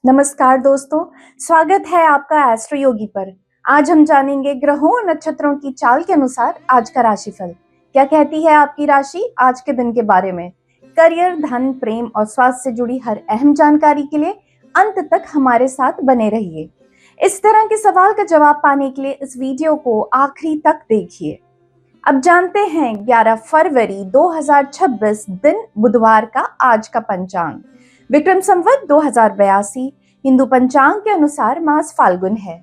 नमस्कार दोस्तों, स्वागत है आपका एस्ट्रो योगी पर। आज हम जानेंगे ग्रहों और नक्षत्रों की चाल के अनुसार आज का राशिफल। क्या कहती है आपकी राशि आज के दिन के बारे में। करियर, धन, प्रेम और स्वास्थ्य से जुड़ी हर अहम जानकारी के लिए अंत तक हमारे साथ बने रहिए। इस तरह के सवाल का जवाब पाने के लिए इस वीडियो को आखिरी तक देखिए। अब जानते हैं 11 फरवरी 2026 दिन बुधवार का आज का पंचांग। विक्रम संवत 2082 हिंदू पंचांग के अनुसार मास फाल्गुन है।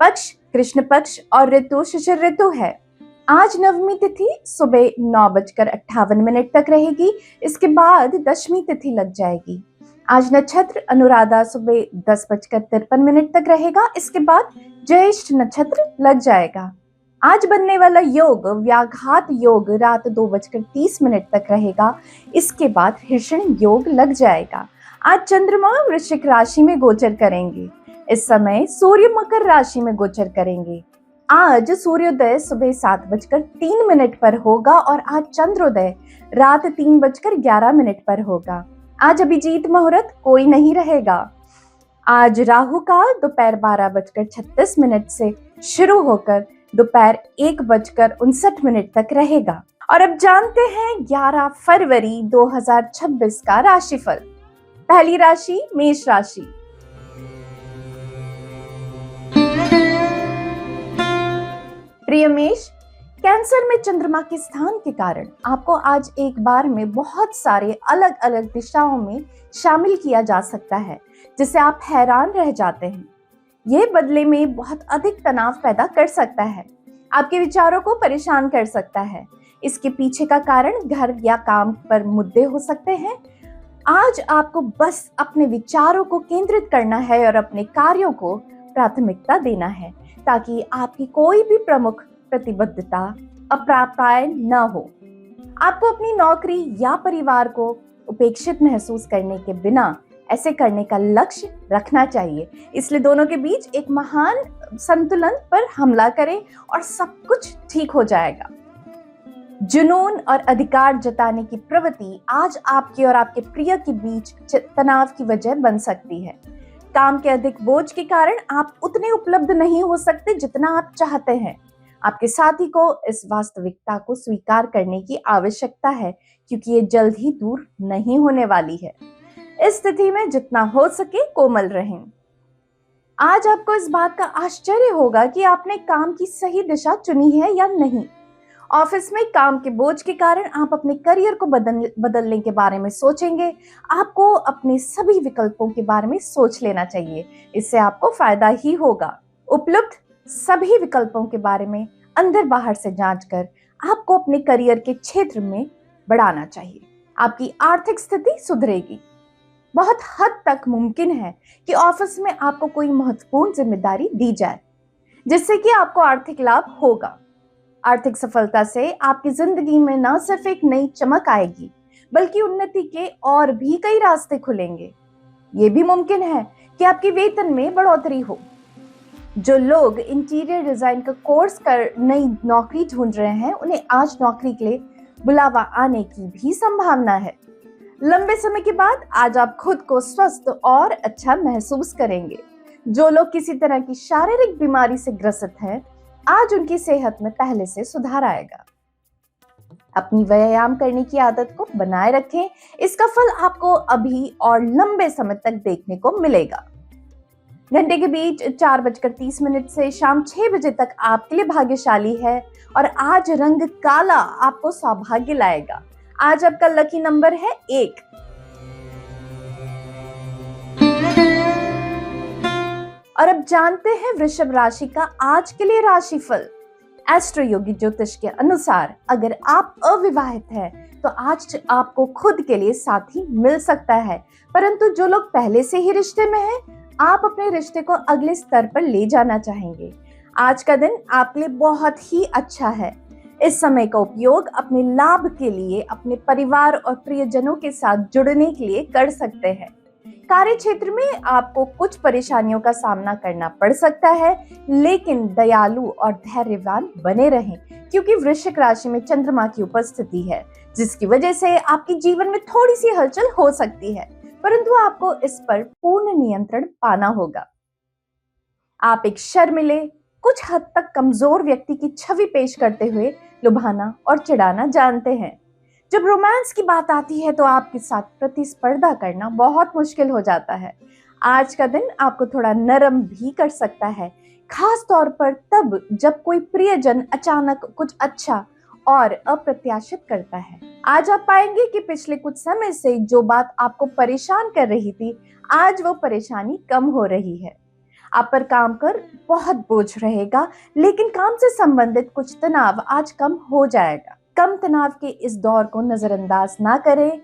पक्ष कृष्ण पक्ष और ऋतु शिशिर ऋतु है। आज नवमी तिथि सुबह 9:58 तक रहेगी। इसके बाद दशमी तिथि लग जाएगी। आज नक्षत्र अनुराधा सुबह 10:53 तक रहेगा। इसके बाद ज्येष्ठ नक्षत्र लग जाएगा। आज बनने वाला योग व्याघात योग रात 2:30 तक रहेगा। इसके बाद हृषण योग लग जाएगा। आज चंद्रमा वृश्चिक राशि में गोचर करेंगे। इस समय सूर्य मकर राशि में गोचर करेंगे। आज सूर्योदय सुबह 7:03 पर होगा और आज चंद्रोदय रात 3:11 पर होगा। आज अभिजीत मुहूर्त कोई नहीं रहेगा। आज राहु काल दोपहर 12:36 से शुरू होकर दोपहर 1:59 तक रहेगा। और अब जानते हैं 11 फरवरी 2026 का राशिफल। पहली राशि मेष राशि। प्रिय मेष, कैंसर में चंद्रमा के स्थान के कारण आपको आज एक बार में बहुत सारे अलग अलग दिशाओं में शामिल किया जा सकता है, जिससे आप हैरान रह जाते हैं। ये बदले में बहुत अधिक तनाव पैदा कर सकता है, आपके विचारों को परेशान कर सकता है। इसके पीछे का कारण घर या काम पर मुद्दे हो सकते हैं। आज आपको बस अपने विचारों को केंद्रित करना है और अपने कार्यों को प्राथमिकता देना है, ताकि आपकी कोई भी प्रमुख प्रतिबद्धता अप्राप्य न हो। आपको अपनी नौकरी या परिवार को उपेक्षित महसूस करने के बिना ऐसे करने का लक्ष्य रखना चाहिए। इसलिए दोनों के बीच एक महान संतुलन पर हमला करें और सब कुछ ठीक हो जाएगा। जुनून और अधिकार जताने की प्रवृत्ति आज आपके और आपके प्रिय के बीच तनाव की वजह बन सकती है। काम के अधिक बोझ के कारण आप उतने उपलब्ध नहीं हो सकते जितना आप चाहते हैं। आपके साथी को इस वास्तविकता को स्वीकार करने की आवश्यकता है, क्योंकि ये जल्द ही दूर नहीं होने वाली है। इस स्थिति में जितना हो सके कोमल रहें। आज आपको इस बात का आश्चर्य होगा कि आपने काम की सही दिशा चुनी है या नहीं। ऑफिस में काम के बोझ के कारण आप अपने करियर को बदलने के बारे में सोचेंगे। आपको अपने सभी विकल्पों के बारे में सोच लेना चाहिए, इससे आपको फायदा ही होगा। उपलब्ध सभी विकल्पों के बारे में अंदर बाहर से जांच कर आपको अपने करियर के क्षेत्र में बढ़ाना चाहिए। आपकी आर्थिक स्थिति सुधरेगी। बहुत हद तक मुमकिन है कि ऑफिस में आपको कोई महत्वपूर्ण जिम्मेदारी दी जाए, जिससे कि आपको आर्थिक लाभ होगा। आर्थिक सफलता से आपकी जिंदगी में न सिर्फ एक नई चमक आएगी, बल्कि उन्नति के और भी कई रास्ते खुलेंगे। ये भी मुमकिन है कि आपके वेतन में बढ़ोतरी हो। जो लोग इंटीरियर डिजाइन का कोर्स कर नई नौकरी ढूंढ रहे हैं, उन्हें आज नौकरी के लिए बुलावा आने की भी संभावना है। लंबे समय के बाद आज आप खुद को स्वस्थ और अच्छा महसूस करेंगे। जो लोग किसी तरह की शारीरिक बीमारी से ग्रसित हैं, आज उनकी सेहत में पहले से सुधार आएगा। अपनी व्यायाम करने की आदत को बनाए रखें। इसका फल आपको अभी और लंबे समय तक देखने को मिलेगा। घंटे के बीच 4:30 से शाम 6 बजे तक आपके लिए भाग्यशाली है और आज रंग काला आपको सौभाग्य लाएगा। आज आपका लकी नंबर है 1। और अब जानते हैं वृषभ राशि का आज के लिए राशिफल। एस्ट्रो योगी ज्योतिष के अनुसार अगर आप अविवाहित हैं, तो आज आपको खुद के लिए साथी मिल सकता है, परंतु जो लोग पहले से ही रिश्ते में हैं, आप अपने रिश्ते को अगले स्तर पर ले जाना चाहेंगे। आज का दिन आपके लिए बहुत ही अच्छा है। इस समय का उपयोग अपने लाभ के लिए, अपने परिवार और प्रियजनों के साथ जुड़ने के लिए कर सकते हैं। कार्य क्षेत्र में आपको कुछ परेशानियों का सामना करना पड़ सकता है, लेकिन दयालु और धैर्यवान बने रहें, क्योंकि वृश्चिक राशि में चंद्रमा की उपस्थिति है, जिसकी वजह से आपके जीवन में थोड़ी सी हलचल हो सकती है। परंतु आपको इस पर पूर्ण नियंत्रण पाना होगा। आप एक शर्मीले, कुछ हद तक कमजोर व्यक्ति की छवि पेश करते हुए लुभाना और चिढ़ाना जानते हैं। जब रोमांस की बात आती है तो आपके साथ प्रतिस्पर्धा करना बहुत मुश्किल हो जाता है। आज का दिन आपको थोड़ा नरम भी कर सकता है, खास तौर पर तब जब कोई प्रियजन अचानक कुछ अच्छा और अप्रत्याशित करता है। आज आप पाएंगे कि पिछले कुछ समय से जो बात आपको परेशान कर रही थी, आज वो परेशानी कम हो रही है। आप पर काम कर बहुत बोझ रहेगा, लेकिन काम से संबंधित कुछ तनाव आज कम हो जाएगा। कम तनाव के इस दौर को नजरअंदाज ना करें,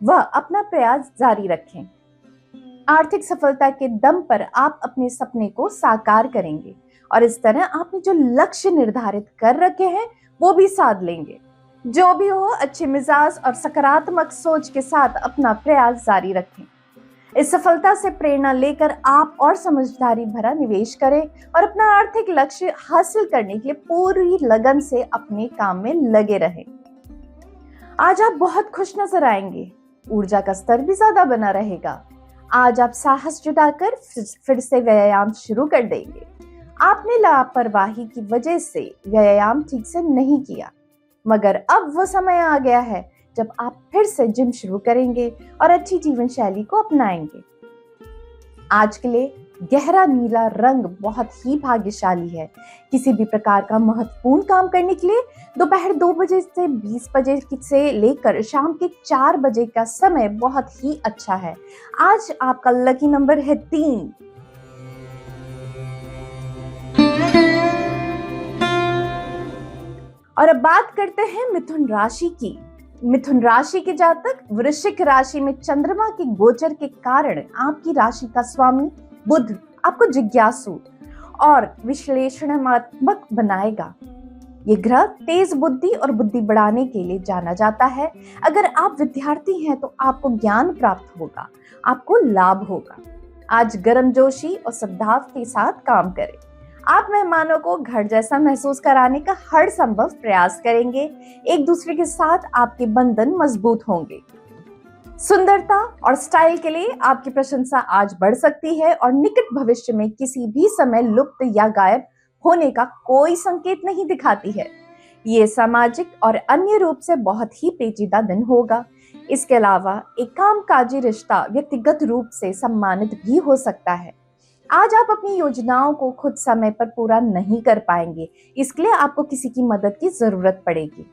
वह अपना प्रयास जारी रखें। आर्थिक सफलता के दम पर आप अपने सपने को साकार करेंगे और इस तरह आपने जो लक्ष्य निर्धारित कर रखे हैं वो भी साध लेंगे। जो भी हो, अच्छे मिजाज और सकारात्मक सोच के साथ अपना प्रयास जारी रखें। इस सफलता से प्रेरणा लेकर आप और समझदारी भरा निवेश करें और अपना आर्थिक लक्ष्य हासिल करने के लिए पूरी लगन से अपने काम में लगे रहें। आज आप बहुत खुश नजर आएंगे, ऊर्जा का स्तर भी ज्यादा बना रहेगा। आज आप साहस जुटाकर फिर से व्यायाम शुरू कर देंगे। आपने लापरवाही की वजह से व्यायाम ठीक से नहीं किया, मगर अब वो समय आ गया है जब आप फिर से जिम शुरू करेंगे और अच्छी जीवन शैली को अपनाएंगे। आज के लिए गहरा नीला रंग बहुत ही भाग्यशाली है। किसी भी प्रकार का महत्वपूर्ण काम करने के लिए दोपहर 2 बजे से 20 बजे से लेकर शाम के 4 बजे का समय बहुत ही अच्छा है। आज आपका लकी नंबर है 3। और अब बात करते हैं मिथुन राशि की। मिथुन राशि के जातक, वृश्चिक राशि में चंद्रमा के गोचर के कारण आपकी राशि का स्वामी बुध आपको जिज्ञासु और विश्लेषणात्मक बनाएगा। ये ग्रह तेज बुद्धि और बुद्धि बढ़ाने के लिए जाना जाता है। अगर आप विद्यार्थी हैं तो आपको ज्ञान प्राप्त होगा, आपको लाभ होगा। आज गर्मजोशी और सद्भाव के साथ काम करें। आप मेहमानों को घर जैसा महसूस कराने का हर संभव प्रयास करेंगे। एक दूसरे के साथ आपके बंधन मजबूत होंगे। सुंदरता और स्टाइल के लिए आपकी प्रशंसा आज बढ़ सकती है और निकट भविष्य में किसी भी समय लुप्त या गायब होने का कोई संकेत नहीं दिखाती है। ये सामाजिक और अन्य रूप से बहुत ही पेचीदा दिन होगा। इसके अलावा एक कामकाजी रिश्ता व्यक्तिगत रूप से सम्मानित भी हो सकता है। आज आप अपनी योजनाओं को खुद समय पर पूरा नहीं कर पाएंगे, इसके लिए आपको किसी की मदद की जरूरत पड़ेगी।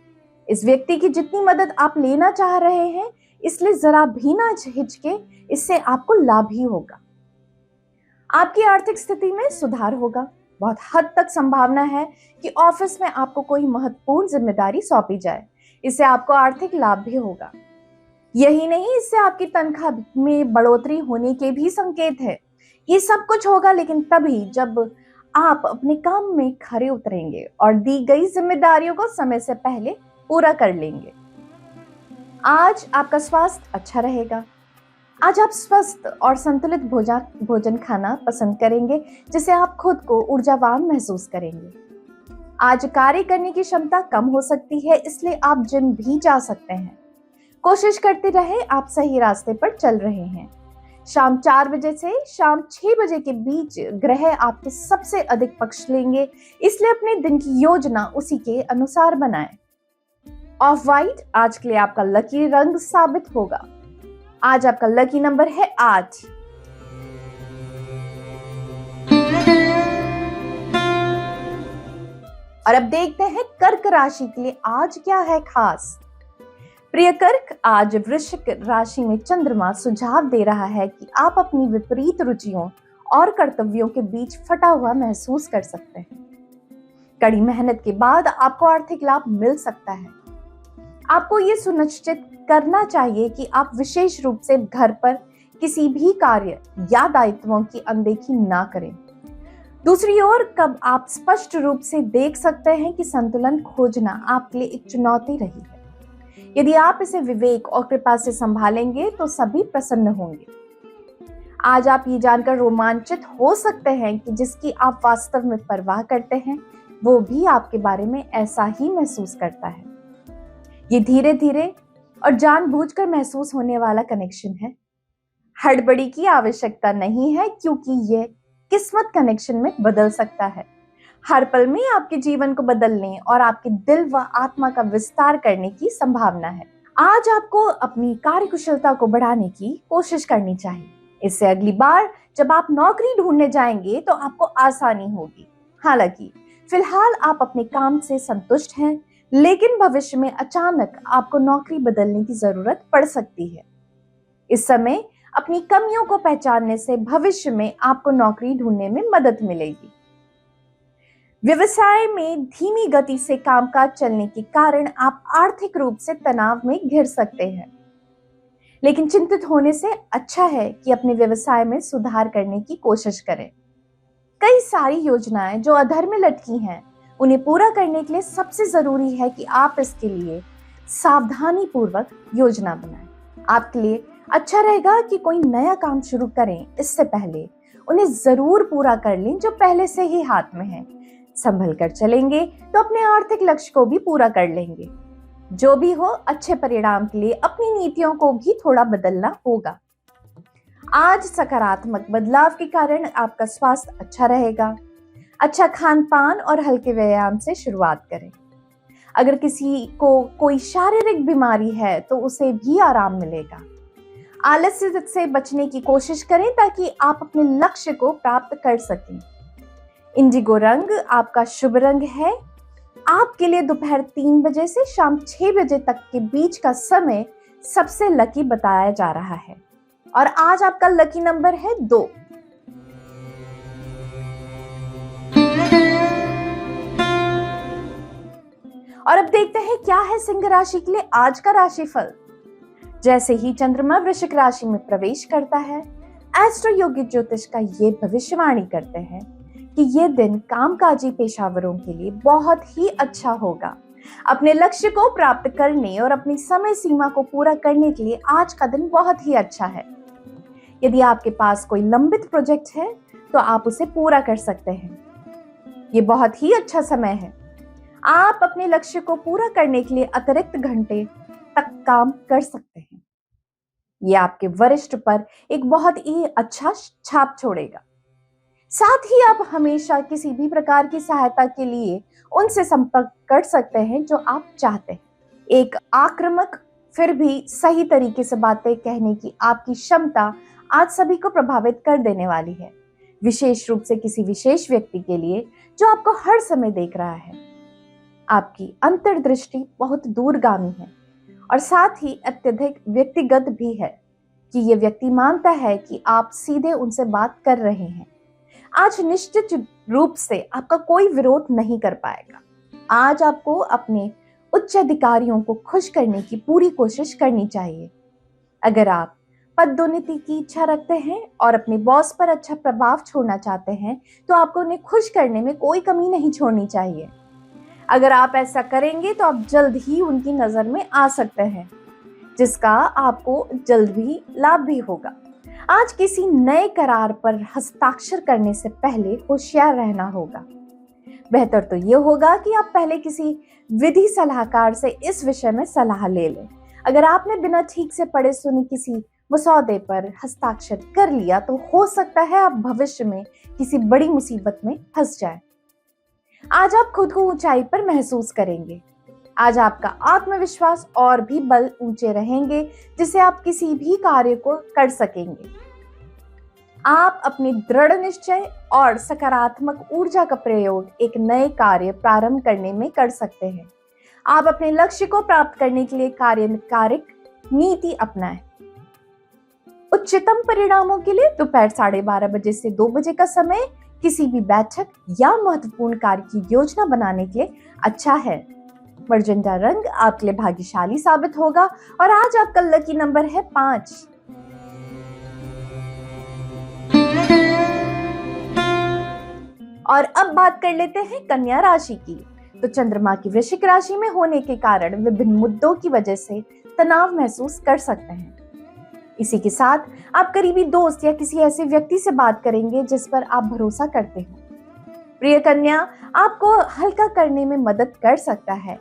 इस व्यक्ति की जितनी मदद आप लेना चाह रहे हैं, इसलिए जरा भी ना हिचके, इससे आपको लाभ ही होगा। आपकी आर्थिक स्थिति में सुधार होगा। बहुत हद तक संभावना है कि ऑफिस में आपको कोई महत्वपूर्ण जिम्मेदारी सौंपी जाए, इससे आपको आर्थिक लाभ भी होगा। यही नहीं, इससे आपकी तनख्वाह में बढ़ोतरी होने के भी संकेत है। ये सब कुछ होगा लेकिन तभी जब आप अपने काम में खरे उतरेंगे और दी गई जिम्मेदारियों को समय से पहले पूरा कर लेंगे। आज आपका स्वास्थ्य अच्छा रहेगा। आज आप स्वस्थ और संतुलित भोजन खाना पसंद करेंगे, जिससे आप खुद को ऊर्जावान महसूस करेंगे। आज कार्य करने की क्षमता कम हो सकती है, इसलिए आप जिम भी जा सकते हैं। कोशिश करते रहे, आप सही रास्ते पर चल रहे हैं। शाम 4 बजे से शाम 6 बजे के बीच ग्रह आपके सबसे अधिक पक्ष लेंगे, इसलिए अपने दिन की योजना उसी के अनुसार बनाएं। ऑफ वाइट आज के लिए आपका लकी रंग साबित होगा। आज आपका लकी नंबर है 8। और अब देखते हैं कर्क राशि के लिए आज क्या है खास। प्रिय कर्क, आज वृश्चिक राशि में चंद्रमा सुझाव दे रहा है कि आप अपनी विपरीत रुचियों और कर्तव्यों के बीच फटा हुआ महसूस कर सकते हैं। कड़ी मेहनत के बाद आपको आर्थिक लाभ मिल सकता है। आपको ये सुनिश्चित करना चाहिए कि आप विशेष रूप से घर पर किसी भी कार्य या दायित्वों की अनदेखी ना करें। दूसरी ओर, कब आप स्पष्ट रूप से देख सकते हैं कि संतुलन खोजना आपके लिए एक चुनौती रही है। यदि आप इसे विवेक और कृपा से संभालेंगे तो सभी प्रसन्न होंगे। आज आप ये जानकर रोमांचित हो सकते हैं कि जिसकी आप वास्तव में परवाह करते हैं, वो भी आपके बारे में ऐसा ही महसूस करता है। ये धीरे धीरे और जानबूझकर महसूस होने वाला कनेक्शन है। हड़बड़ी की आवश्यकता नहीं है, क्योंकि ये किस्मत कनेक्शन में बदल सकता है। हर पल में आपके जीवन को बदलने और आपके दिल व आत्मा का विस्तार करने की संभावना है। आज आपको अपनी कार्यकुशलता को बढ़ाने की कोशिश करनी चाहिए। इससे अगली बार जब आप नौकरी ढूंढने जाएंगे तो आपको आसानी होगी। हालांकि फिलहाल आप अपने काम से संतुष्ट हैं, लेकिन भविष्य में अचानक आपको नौकरी बदलने की जरूरत पड़ सकती है। इस समय अपनी कमियों को पहचानने से भविष्य में आपको नौकरी ढूंढने में मदद मिलेगी। व्यवसाय में धीमी गति से कामकाज चलने के कारण आप आर्थिक रूप से तनाव में घिर सकते हैं, लेकिन चिंतित होने से अच्छा है कि अपने व्यवसाय में सुधार करने की कोशिश करें। कई सारी योजनाएं जो अधर में लटकी हैं, उन्हें पूरा करने के लिए सबसे जरूरी है कि आप इसके लिए सावधानी पूर्वक योजना बनाएं। आपके लिए अच्छा रहेगा कि कोई नया काम शुरू करें, इससे पहले उन्हें जरूर पूरा कर लें जो पहले से ही हाथ में है। संभल कर चलेंगे तो अपने आर्थिक लक्ष्य को भी पूरा कर लेंगे। जो भी हो, अच्छे परिणाम के लिए अपनी नीतियों को भी थोड़ा बदलना होगा। आज सकारात्मक बदलाव के कारण आपका स्वास्थ्य अच्छा रहेगा। अच्छा खान पान और हल्के व्यायाम से शुरुआत करें। अगर किसी को कोई शारीरिक बीमारी है तो उसे भी आराम मिलेगा। आलस्य से बचने की कोशिश करें ताकि आप अपने लक्ष्य को प्राप्त कर सकें। इंडिगो रंग आपका शुभ रंग है। आपके लिए दोपहर 3 बजे से शाम 6 बजे तक के बीच का समय सबसे लकी बताया जा रहा है। और आज आपका लकी नंबर है 2। और अब देखते हैं क्या है सिंह राशि के लिए आज का राशिफल। जैसे ही चंद्रमा वृश्चिक राशि में प्रवेश करता है, एस्ट्रो योगी ज्योतिष का ये भविष्यवाणी करते हैं कि ये दिन कामकाजी पेशावरों के लिए बहुत ही अच्छा होगा। अपने लक्ष्य को प्राप्त करने और अपनी समय सीमा को पूरा करने के लिए आज का दिन बहुत ही अच्छा है। यदि आपके पास कोई लंबित प्रोजेक्ट है तो आप उसे पूरा कर सकते हैं। ये बहुत ही अच्छा समय है। आप अपने लक्ष्य को पूरा करने के लिए अतिरिक्त घंटे तक काम कर सकते हैं। ये आपके वरिष्ठ पर एक बहुत ही अच्छा छाप छोड़ेगा। साथ ही आप हमेशा किसी भी प्रकार की सहायता के लिए उनसे संपर्क कर सकते हैं जो आप चाहते हैं। एक आक्रामक फिर भी सही तरीके से बातें कहने की आपकी क्षमता आज सभी को प्रभावित कर देने वाली है, विशेष रूप से किसी विशेष व्यक्ति के लिए जो आपको हर समय देख रहा है। आपकी अंतर्दृष्टि बहुत दूरगामी है और साथ ही अत्यधिक व्यक्तिगत भी है कि ये व्यक्ति मानता है कि आप सीधे उनसे बात कर रहे हैं। आज निश्चित रूप से आपका कोई विरोध नहीं कर पाएगा। आज आपको अपने उच्च अधिकारियों को खुश करने की पूरी कोशिश करनी चाहिए। अगर आप पदोन्नति की इच्छा रखते हैं और अपने बॉस पर अच्छा प्रभाव छोड़ना चाहते हैं तो आपको उन्हें खुश करने में कोई कमी नहीं छोड़नी चाहिए। अगर आप ऐसा करेंगे तो आप जल्द ही उनकी नजर में आ सकते हैं, जिसका आपको जल्द भी लाभ भी होगा। आज किसी नए करार पर हस्ताक्षर करने से पहले होशियार रहना होगा। बेहतर तो ये होगा कि आप पहले किसी विधि सलाहकार से इस विषय में सलाह ले लें। अगर आपने बिना ठीक से पढ़े सुने किसी मसौदे पर हस्ताक्षर कर लिया तो हो सकता है आप भविष्य में किसी बड़ी मुसीबत में फंस जाएं। आज आप खुद को ऊंचाई पर महसूस करेंगे। आज आपका आत्मविश्वास और भी बल ऊंचे रहेंगे, जिससे आप किसी भी कार्य को कर सकेंगे। आप अपने दृढ़ निश्चय और सकारात्मक ऊर्जा का प्रयोग एक नए कार्य प्रारंभ करने में कर सकते हैं। आप अपने लक्ष्य को प्राप्त करने के लिए कार्यकारिक नीति अपनाएं। उच्चतम परिणामों के लिए दोपहर 12:30 बजे से 2 बजे का समय किसी भी बैठक या महत्वपूर्ण कार्य की योजना बनाने के लिए अच्छा है। मर्जेंटा रंग आपके लिए भाग्यशाली साबित होगा और आज आपका लकी नंबर है 5। और अब बात कर लेते हैं कन्या राशि की। तो चंद्रमा की वृश्चिक राशि में होने के कारण विभिन्न मुद्दों की वजह से तनाव महसूस कर सकते हैं। इसी के साथ आप करीबी दोस्त या किसी ऐसे व्यक्ति से बात करेंगे जिस पर आप भरोसा करते हो। प्रिय कन्या, आपको हल्का करने में मदद कर सकता है।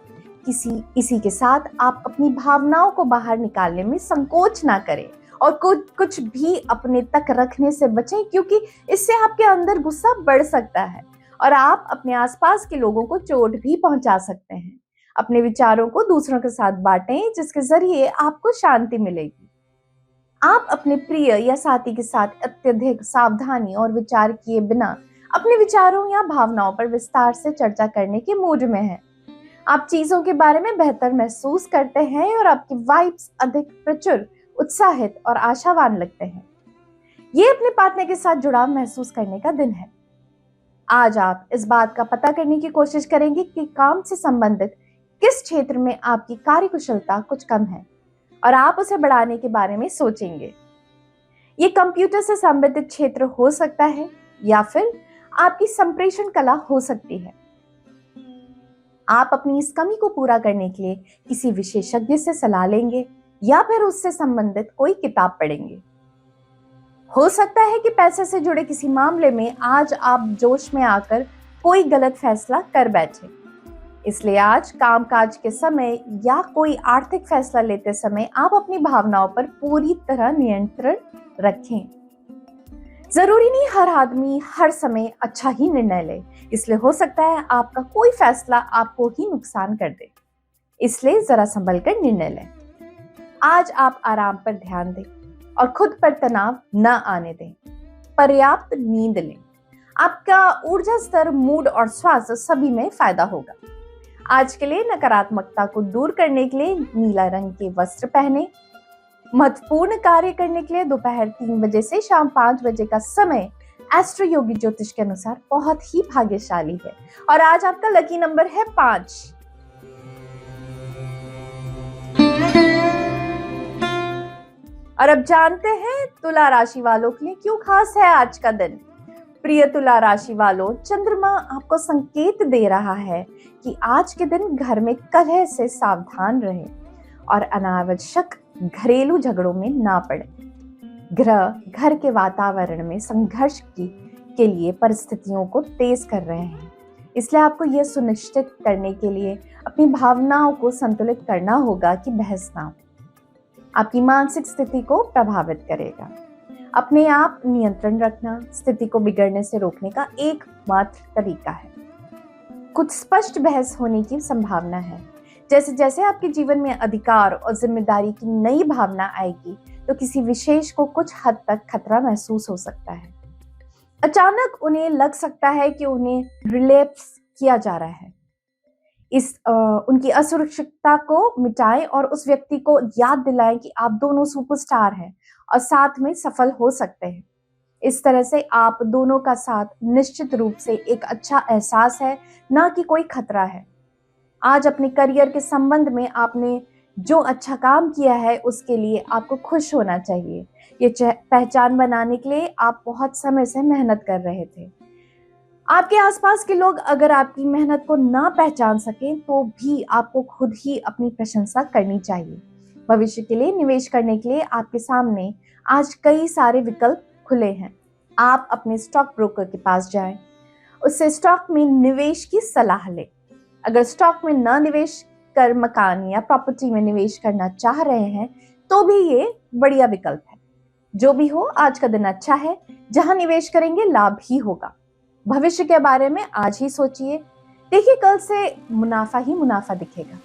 इसी के साथ आप अपनी भावनाओं को बाहर निकालने में संकोच ना करें और कुछ भी अपने तक रखने से बचें, क्योंकि इससे आपके अंदर गुस्सा बढ़ सकता है और आप अपने आसपास के लोगों को चोट भी पहुंचा सकते हैं। अपने विचारों को दूसरों के साथ बांटें, जिसके जरिए आपको शांति मिलेगी। आप अपने प्रिय या साथी के साथ अत्यधिक सावधानी और विचार किए बिना अपने विचारों या भावनाओं पर विस्तार से चर्चा करने के मूड में हैं। आप चीजों के बारे में बेहतर महसूस करते हैं और आपकी वाइब्स अधिक प्रचुर, उत्साहित और आशावान लगते हैं। ये अपने पार्टनर के साथ जुड़ाव महसूस करने का दिन है। आज आप इस बात का पता करने की कोशिश करेंगे कि काम से संबंधित किस क्षेत्र में आपकी कार्यकुशलता कुछ कम है और आप उसे बढ़ाने के बारे में सोचेंगे। ये कंप्यूटर से संबंधित क्षेत्र हो सकता है या फिर आपकी संप्रेषण कला हो सकती है। आप अपनी इस कमी को पूरा करने के लिए किसी विशेषज्ञ से सलाह लेंगे या फिर उससे संबंधित कोई किताब पढ़ेंगे। हो सकता है कि पैसे से जुड़े किसी मामले में आज आप जोश में आकर कोई गलत फैसला कर बैठे। इसलिए आज कामकाज के समय या कोई आर्थिक फैसला लेते समय आप अपनी भावनाओं पर पूरी तरह नियंत्रण रखें। जरूरी नहीं हर आदमी हर समय अच्छा ही निर्णय ले, इसलिए हो सकता है आपका कोई फैसला आपको ही नुकसान कर दे। इसलिए जरा संभल कर निर्णय लें। आज आप आराम पर ध्यान दें और खुद पर तनाव न आने दें। पर्याप्त नींद लें। आपका ऊर्जा स्तर, मूड और स्वास्थ्य सभी में फायदा होगा। आज के लिए नकारात्मकता को दूर करने के लिए नीला रंग के वस्त्र पहने। महत्वपूर्ण कार्य करने के लिए दोपहर 3 बजे से शाम 5 बजे का समय एस्ट्रो योगी ज्योतिष के अनुसार बहुत ही भाग्यशाली है और आज आपका लकी नंबर है 5। और अब जानते हैं तुला राशि वालों के लिए क्यों खास है आज का दिन। प्रिय तुला राशि वालों, चंद्रमा आपको संकेत दे रहा है कि आज के दिन घर में कलह से सावधान रहें और अनावश्यक घरेलू झगड़ों में ना पड़े। ग्रह घर के वातावरण में संघर्ष के लिए परिस्थितियों को तेज कर रहे हैं, इसलिए आपको यह सुनिश्चित करने के लिए अपनी भावनाओं को संतुलित करना होगा कि बहस ना हो। आपकी मानसिक स्थिति को प्रभावित करेगा। अपने आप नियंत्रण रखना स्थिति को बिगड़ने से रोकने का एकमात्र तरीका है। कुछ स्पष्ट बहस होने की संभावना है। जैसे जैसे आपके जीवन में अधिकार और जिम्मेदारी की नई भावना आएगी तो किसी विशेष को कुछ हद तक खतरा महसूस हो सकता है। अचानक उन्हें लग सकता है कि उन्हें रिलैप्स किया जा रहा है। उनकी असुरक्षितता को मिटाएं और उस व्यक्ति को याद दिलाएं कि आप दोनों सुपरस्टार हैं और साथ में सफल हो सकते हैं। इस तरह से आप दोनों का साथ निश्चित रूप से एक अच्छा एहसास है, ना कि कोई खतरा है। आज अपने करियर के संबंध में आपने जो अच्छा काम किया है उसके लिए आपको खुश होना चाहिए। ये पहचान बनाने के लिए आप बहुत समय से मेहनत कर रहे थे। आपके आसपास के लोग अगर आपकी मेहनत को ना पहचान सकें तो भी आपको खुद ही अपनी प्रशंसा करनी चाहिए। भविष्य के लिए निवेश करने के लिए आपके सामने आज कई सारे विकल्प खुले हैं। आप अपने स्टॉक ब्रोकर के पास जाएं, उससे स्टॉक में निवेश की सलाह लें। अगर स्टॉक में न निवेश कर मकान या प्रॉपर्टी में निवेश करना चाह रहे हैं तो भी ये बढ़िया विकल्प है। जो भी हो, आज का दिन अच्छा है। जहां निवेश करेंगे लाभ ही होगा। भविष्य के बारे में आज ही सोचिए। देखिए, कल से मुनाफा ही मुनाफा दिखेगा।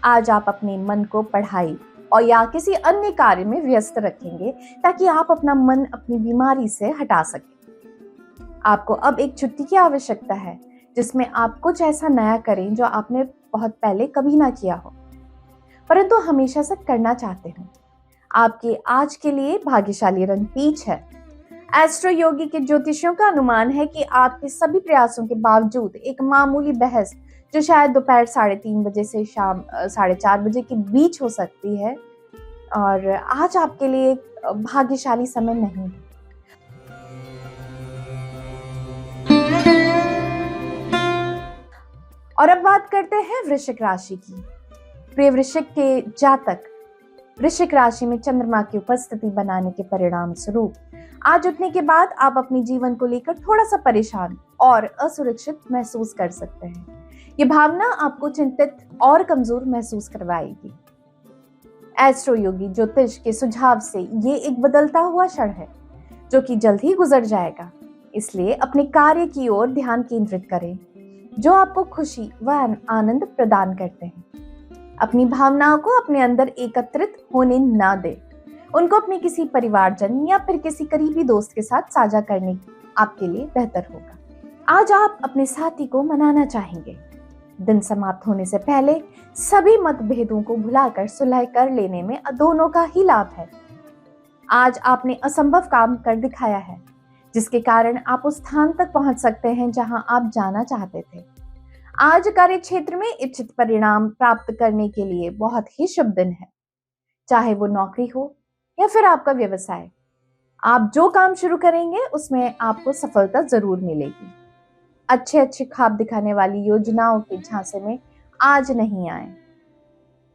आज आप अपने मन को पढ़ाई और या किसी अन्य कार्य में व्यस्त रखेंगे ताकि आप अपना मन अपनी बीमारी से हटा सकें। आपको अब एक छुट्टी की आवश्यकता है जिसमें आप कुछ ऐसा नया करें जो आपने बहुत पहले कभी ना किया हो परंतु हमेशा से करना चाहते हो। आपके आज के लिए भाग्यशाली रंग पीच है। एस्ट्रो योगी के ज्योतिषियों का अनुमान है कि आपके सभी प्रयासों के बावजूद एक मामूली बहस जो शायद दोपहर 3:30 बजे से शाम 4:30 बजे के बीच हो सकती है और आज आपके लिए भाग्यशाली समय नहीं है। और अब बात करते हैं वृश्चिक राशि की। प्रिय वृश्चिक के जातक, वृश्चिक राशि में चंद्रमा की उपस्थिति बनाने के परिणाम स्वरूप आज उठने के बाद आप अपने जीवन को लेकर थोड़ा सा परेशान और असुरक्षित महसूस कर सकते हैं। ये भावना आपको चिंतित और कमजोर महसूस करवाएगी। एस्ट्रो योगी ज्योतिष के सुझाव से ये एक बदलता हुआ क्षण है जो कि जल्द ही गुजर जाएगा। इसलिए अपने कार्य की ओर ध्यान केंद्रित करें जो आपको खुशी व आनंद प्रदान करते हैं। अपनी भावनाओं को अपने अंदर एकत्रित होने ना दें। उनको अपने किसी परिवारजन या फिर किसी करीबी दोस्त के साथ साझा करने आपके लिए बेहतर होगा। आज आप अपने साथी को मनाना चाहेंगे। दिन समाप्त होने से पहले सभी मतभेदों को भुलाकर सुलह कर लेने में दोनों का ही लाभ है। आज आपने असंभव काम कर दिखाया है जिसके कारण आप उस स्थान तक पहुंच सकते हैं जहां आप जाना चाहते थे। आज कार्य क्षेत्र में इच्छित परिणाम प्राप्त करने के लिए बहुत ही शुभ दिन है, चाहे वो नौकरी हो या फिर आपका व्यवसाय। आप जो काम शुरू करेंगे उसमें आपको सफलता जरूर मिलेगी। अच्छे ख्वाब दिखाने वाली योजनाओं के झांसे में आज नहीं आए।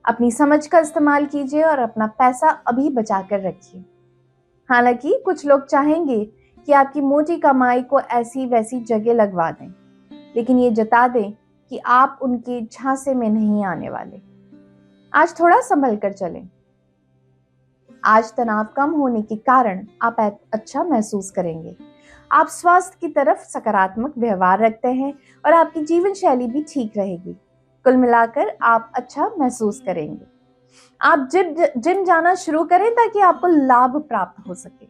अपनी समझ का इस्तेमाल कीजिए और अपना पैसा अभी बचा कर रखिए। हालांकि कुछ लोग चाहेंगे कि आपकी मोटी कमाई को ऐसी वैसी जगह लगवा दें, लेकिन ये जता दें कि आप उनके झांसे में नहीं आने वाले। आज थोड़ा संभल कर चलें। आज तनाव कम होने के कारण आप अच्छा महसूस करेंगे। आप स्वास्थ्य की तरफ सकारात्मक व्यवहार रखते हैं और आपकी जीवन शैली भी ठीक रहेगी। कुल मिलाकर आप अच्छा महसूस करेंगे। आप जिम जाना शुरू करें ताकि आपको लाभ प्राप्त हो सके।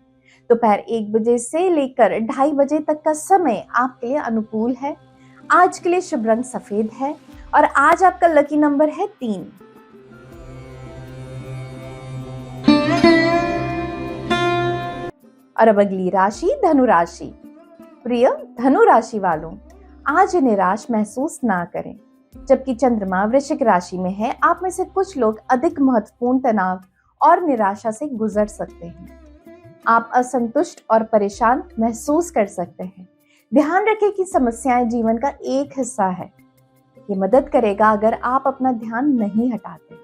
दोपहर 1 बजे से लेकर 2:30 बजे तक का समय आपके लिए अनुकूल है। आज के लिए शुभ रंग सफेद है और आज आपका लकी नंबर है 3। और अब अगली राशि धनु राशि। प्रिय धनु राशि वालों, आज निराश महसूस ना करें। जबकि चंद्रमा वृश्चिक राशि में है, आप में से कुछ लोग अधिक महत्वपूर्ण तनाव और निराशा से गुजर सकते हैं। आप असंतुष्ट और परेशान महसूस कर सकते हैं। ध्यान रखें कि समस्याएं जीवन का एक हिस्सा है। ये मदद करेगा अगर आप अपना ध्यान नहीं हटाते,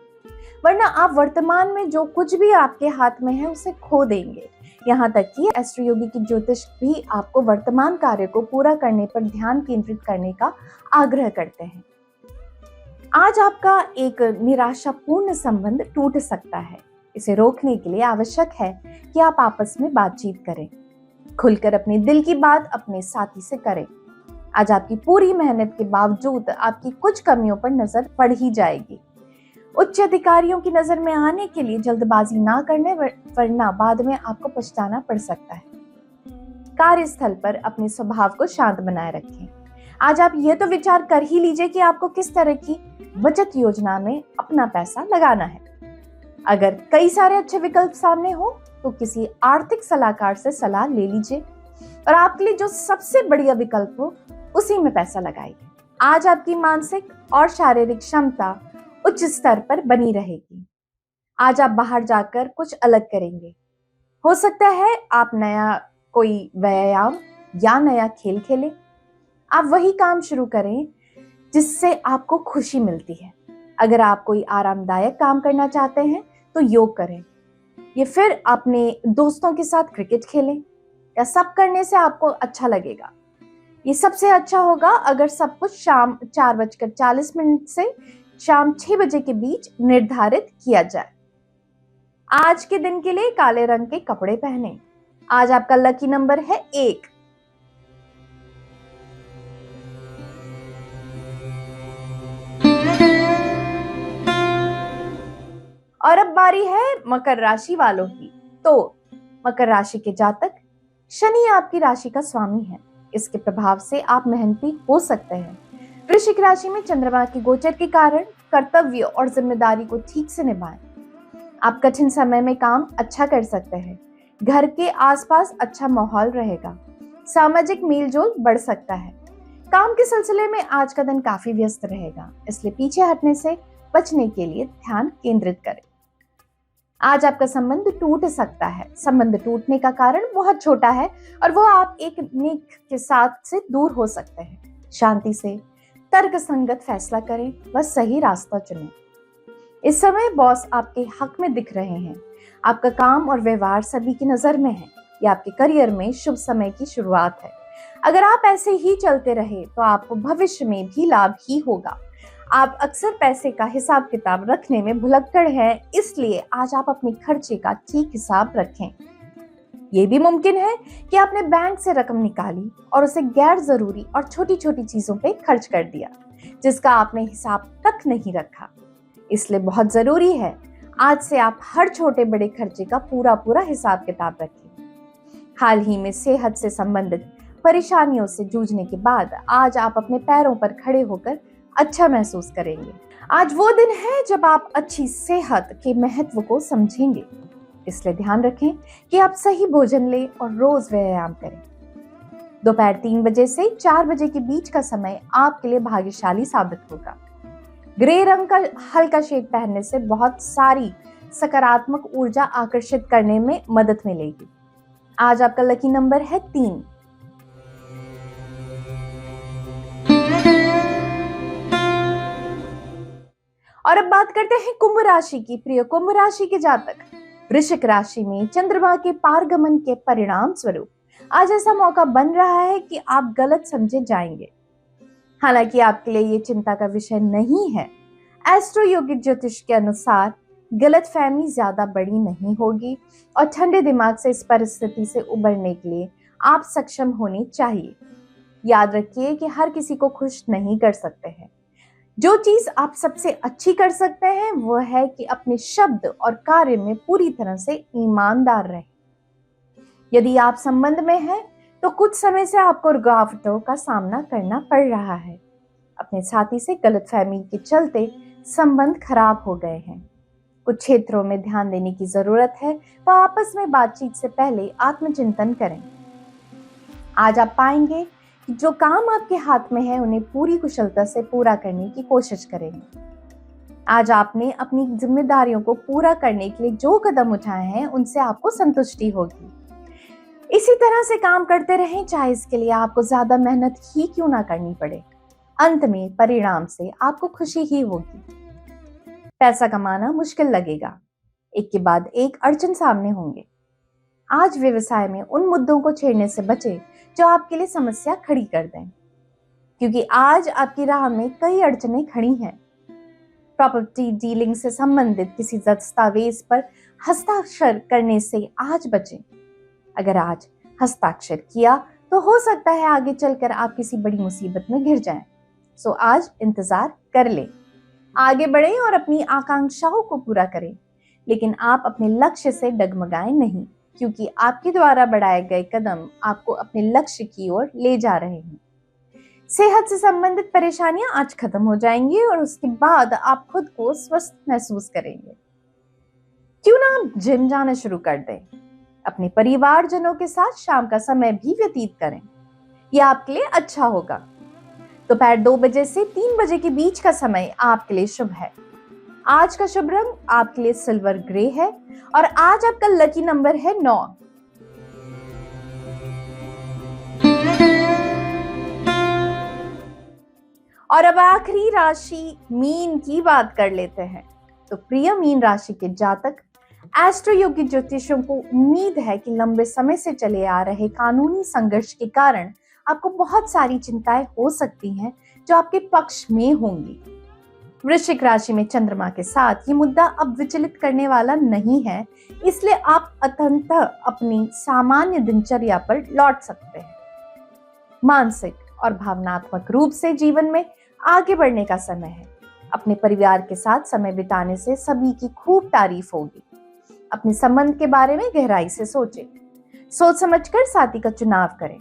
वरना आप वर्तमान में जो कुछ भी आपके हाथ में है उसे खो देंगे। यहाँ तक कि एस्ट्रो योगी की ज्योतिष भी आपको वर्तमान कार्य को पूरा करने पर ध्यान केंद्रित करने का आग्रह करते हैं। आज आपका एक निराशापूर्ण संबंध टूट सकता है। इसे रोकने के लिए आवश्यक है कि आप आपस में बातचीत करें। खुलकर अपने दिल की बात अपने साथी से करें। आज आपकी पूरी मेहनत के बावजूद आपकी कुछ कमियों पर नजर पड़ ही जाएगी। उच्च अधिकारियों की नजर में आने के लिए जल्दबाजी ना करने, वरना बाद में आपको पछताना पड़ सकता है। कार्यस्थल पर अपने स्वभाव को शांत बनाए रखें। आज आप ये तो विचार कर ही लीजिए कि आपको किस तरह की बचत योजना में अपना पैसा लगाना है। अगर कई सारे अच्छे विकल्प सामने हो तो किसी आर्थिक सलाहकार से सलाह ले लीजिए और आपके लिए जो सबसे बढ़िया विकल्प हो उसी में पैसा लगाइए। आज आपकी मानसिक और शारीरिक क्षमता उच्च स्तर पर बनी रहेगी। आज आप बाहर जाकर कुछ अलग करेंगे। हो सकता है आप नया कोई व्यायाम या नया खेल खेलें। आप वही काम शुरू करें जिससे आपको खुशी मिलती है। अगर आप कोई आरामदायक काम करना चाहते हैं तो योग करें, या फिर अपने दोस्तों के साथ क्रिकेट खेलें। या सब करने से आपको अच्छा लगेगा। ये सबसे अच्छा होगा अगर सब कुछ शाम 4:40 से शाम 6 बजे के बीच निर्धारित किया जाए। आज के दिन के लिए काले रंग के कपड़े पहने। आज आपका लकी नंबर है 1। और अब बारी है मकर राशि वालों की। तो मकर राशि के जातक, शनि आपकी राशि का स्वामी है। इसके प्रभाव से आप मेहनती हो सकते हैं। वृश्चिक राशि में चंद्रमा के गोचर के कारण कर्तव्य और जिम्मेदारी को ठीक से निभाएं। आप कठिन समय में काम अच्छा कर सकते हैं। घर के आसपास अच्छा माहौल रहेगा। सामाजिक मेलजोल बढ़ सकता है। काम के सिलसिले में आज का दिन काफी व्यस्त रहेगा, इसलिए पीछे हटने से बचने के लिए ध्यान केंद्रित करें। आज आपका संबंध टूट सकता है। संबंध टूटने का कारण बहुत छोटा है और वो आप एक नेक के साथ से दूर हो सकते हैं। शांति से तर्क संगत फैसला करें व सही रास्ता चुनें। इस समय बॉस आपके हक में दिख रहे हैं। आपका काम और व्यवहार सभी की नजर में है। ये आपके करियर में शुभ समय की शुरुआत है। अगर आप ऐसे ही चलते रहे तो आपको भविष्य में भी लाभ ही होगा। आप अक्सर पैसे का हिसाब किताब रखने में भुलक्कड़ हैं, इसलिए आज आप अपने खर्चे का ठीक हिसाब रखें। ये भी मुमकिन है कि आपने बैंक से रकम निकाली और उसे गैर जरूरी और छोटी छोटी चीजों पे खर्च कर दिया, जिसका आपने हिसाब तक नहीं रखा। इसलिए बहुत जरूरी है आज से आप हर छोटे बड़े खर्चे का पूरा पूरा हिसाब किताब रखें। हाल ही में सेहत से संबंधित परेशानियों से जूझने के बाद आज आप अपने पैरों पर खड़े होकर अच्छा महसूस करेंगे। आज वो दिन है जब आप अच्छी सेहत के महत्व को समझेंगे। इसलिए ध्यान रखें कि आप सही भोजन लें और रोज व्यायाम करें। दोपहर 3 बजे से 4 बजे के बीच का समय आपके लिए भाग्यशाली साबित होगा। ग्रे रंग का हल्का शेड पहनने से बहुत सारी सकारात्मक ऊर्जा आकर्षित करने में मदद मिलेगी। आज आपका लकी नंबर है 3। और अब बात करते हैं कुंभ राशि की। प्रिय कुंभ राशि के जातक, वृश्चिक राशि में चंद्रमा के पारगमन के परिणाम स्वरूप आज ऐसा मौका बन रहा है कि आप गलत समझे जाएंगे। हालांकि आपके लिए ये चिंता का विषय नहीं है। एस्ट्रो योगिक ज्योतिष के अनुसार गलतफहमी ज्यादा बड़ी नहीं होगी और ठंडे दिमाग से इस परिस्थिति से उबरने के लिए आप सक्षम होने चाहिए। याद रखिए कि हर किसी को खुश नहीं कर सकते हैं। जो चीज आप सबसे अच्छी कर सकते हैं वो है कि अपने शब्द और कार्य में पूरी तरह से ईमानदार रहें। यदि आप संबंध में हैं तो कुछ समय से आपको रुकावटों का सामना करना पड़ रहा है। अपने साथी से गलतफहमी के चलते संबंध खराब हो गए हैं। कुछ क्षेत्रों में ध्यान देने की जरूरत है, वह आपस में बातचीत से पहले आत्मचिंतन करें। आज आप पाएंगे कि जो काम आपके हाथ में है उन्हें पूरी कुशलता से पूरा करने की कोशिश करेंगे। आज आपने अपनी जिम्मेदारियों को पूरा करने के लिए जो कदम उठाए हैं उनसे आपको संतुष्टि होगी। इसी तरह से काम करते रहें, चाहे इसके लिए आपको ज्यादा मेहनत ही क्यों ना करनी पड़े। अंत में परिणाम से आपको खुशी ही होगी। पैसा कमाना मुश्किल लगेगा, एक के बाद एक अड़चन सामने होंगे। आज व्यवसाय में उन मुद्दों को छेड़ने से बचें जो आपके लिए समस्या खड़ी कर दें, क्योंकि आज आपकी राह में कई अड़चनें खड़ी हैं। प्रॉपर्टी डीलिंग से संबंधित किसी दस्तावेज पर हस्ताक्षर करने से आज बचें। अगर आज हस्ताक्षर किया तो हो सकता है आगे चलकर आप किसी बड़ी मुसीबत में घिर जाएं। सो आज इंतजार कर लें, आगे बढ़ें और अपनी आकांक्षाओं को पूरा करें, लेकिन आप अपने लक्ष्य से डगमगाएं नहीं, क्योंकि आपके द्वारा बढ़ाए गए कदम आपको अपने लक्ष्य की ओर ले जा रहे हैं। सेहत से संबंधित परेशानियां आज खत्म हो जाएंगी और उसके बाद आप खुद को स्वस्थ महसूस करेंगे। क्यों ना आप जिम जाना शुरू कर दें। अपने परिवारजनों के साथ शाम का समय भी व्यतीत करें, यह आपके लिए अच्छा होगा। दोपहर 2 बजे से 3 बजे के बीच का समय आपके लिए शुभ है। आज का शुभ रंग आपके लिए सिल्वर ग्रे है और आज आपका लकी नंबर है 9। और अब आखिरी राशि मीन की बात कर लेते हैं। तो प्रिय मीन राशि के जातक, एस्ट्रो योगिक ज्योतिषियों को उम्मीद है कि लंबे समय से चले आ रहे कानूनी संघर्ष के कारण आपको बहुत सारी चिंताएं हो सकती हैं जो आपके पक्ष में होंगी। वृश्चिक राशि में चंद्रमा के साथ ये मुद्दा अब विचलित करने वाला नहीं है, इसलिए आप अंततः अपनी सामान्य दिनचर्या पर लौट सकते हैं। मानसिक और भावनात्मक रूप से जीवन में आगे बढ़ने का समय है। अपने परिवार के साथ समय बिताने से सभी की खूब तारीफ होगी। अपने संबंध के बारे में गहराई से सोचें, सोच समझकर साथी का चुनाव करें।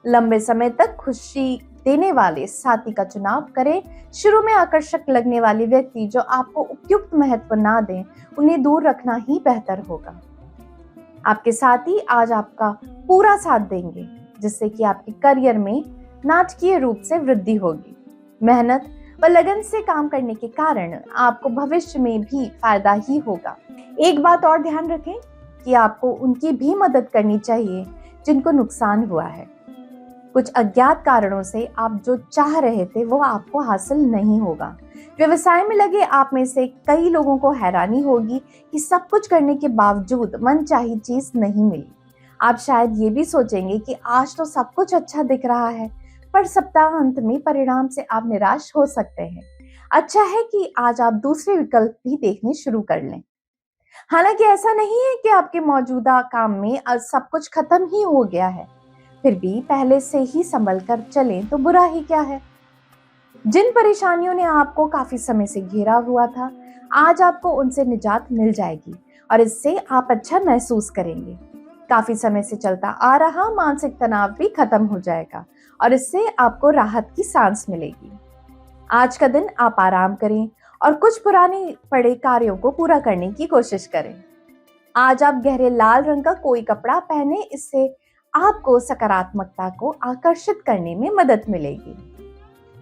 लंबे समय तक खुशी देने वाले साथी का चुनाव करें। शुरू में आकर्षक लगने वाले व्यक्ति जो आपको उपयुक्त महत्व ना दें, उन्हें दूर रखना ही बेहतर होगा। आपके साथी आज आपका पूरा साथ देंगे, जिससे कि आपके करियर में नाटकीय रूप से वृद्धि होगी। मेहनत व लगन से काम करने के कारण आपको भविष्य में भी फायदा ही होगा। एक बात और ध्यान रखें कि आपको उनकी भी मदद करनी चाहिए जिनको नुकसान हुआ है। कुछ अज्ञात कारणों से आप जो चाह रहे थे वो आपको हासिल नहीं होगा। व्यवसाय में लगे आप में से कई लोगों को हैरानी होगी कि सब कुछ करने के बावजूद मनचाही चीज नहीं मिली। आप शायद ये भी सोचेंगे कि आज तो सब कुछ अच्छा दिख रहा है, पर सप्ताह अंत में परिणाम से आप निराश हो सकते हैं। अच्छा है कि आज आप दूसरे विकल्प भी देखने शुरू कर लें। हालांकि ऐसा नहीं है कि आपके मौजूदा काम में आज सब कुछ खत्म ही हो गया है, फिर भी पहले से ही संभल कर चलें तो बुरा ही क्या है। जिन परेशानियों ने आपको काफी समय से घेरा हुआ था, आज आपको उनसे निजात मिल जाएगी और इससे आप अच्छा महसूस करेंगे। काफी समय से चलता आ रहा मानसिक तनाव भी खत्म हो जाएगा और इससे आपको राहत की सांस मिलेगी। आज का दिन आप आराम करें और कुछ पुराने पड़े कार्यों को पूरा करने की कोशिश करें। आज आप गहरे लाल रंग का कोई कपड़ा पहने, इससे आपको सकारात्मकता को आकर्षित करने में मदद मिलेगी।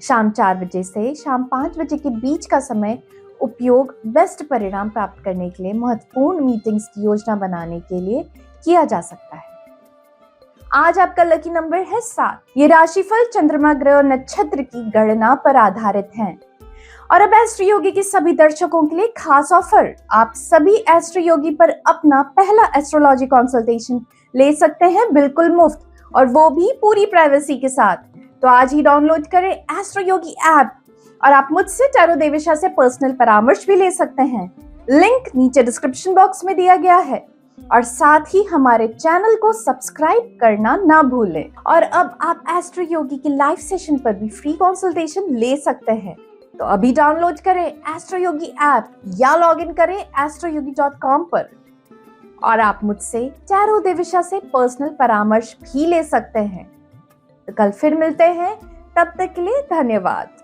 शाम 4 बजे से शाम 5 बजे के बीच का समय उपयोग बेस्ट परिणाम प्राप्त करने के लिए महत्वपूर्ण मीटिंग्स की योजना बनाने के लिए किया जा सकता है। आज आपका लकी नंबर है 7। ये राशिफल चंद्रमा ग्रह और नक्षत्र की गणना पर आधारित है। और अब एस्ट्रो योगी के सभी दर्शकों के लिए खास ऑफर। आप सभी एस्ट्रो योगी पर अपना पहला एस्ट्रोलॉजी कंसल्टेशन ले सकते हैं बिल्कुल मुफ्त, और वो भी पूरी प्राइवेसी के साथ। तो आज ही डाउनलोड करें एस्ट्रो योगी ऐप और आप मुझसे टैरो देविशा से पर्सनल परामर्श भी ले सकते हैं। लिंक नीचे डिस्क्रिप्शन बॉक्स में दिया गया है। और साथ ही हमारे चैनल को सब्सक्राइब करना ना भूलें। और अब आप एस्ट्रो योगी के लाइव सेशन पर भी फ्री कंसल्टेशन ले सकते हैं। तो अभी डाउनलोड करें एस्ट्रो योगी ऐप या लॉग इन करें astroyogi.com पर और आप मुझसे टैरो देविशा से पर्सनल परामर्श भी ले सकते हैं। तो कल फिर मिलते हैं, तब तक के लिए धन्यवाद।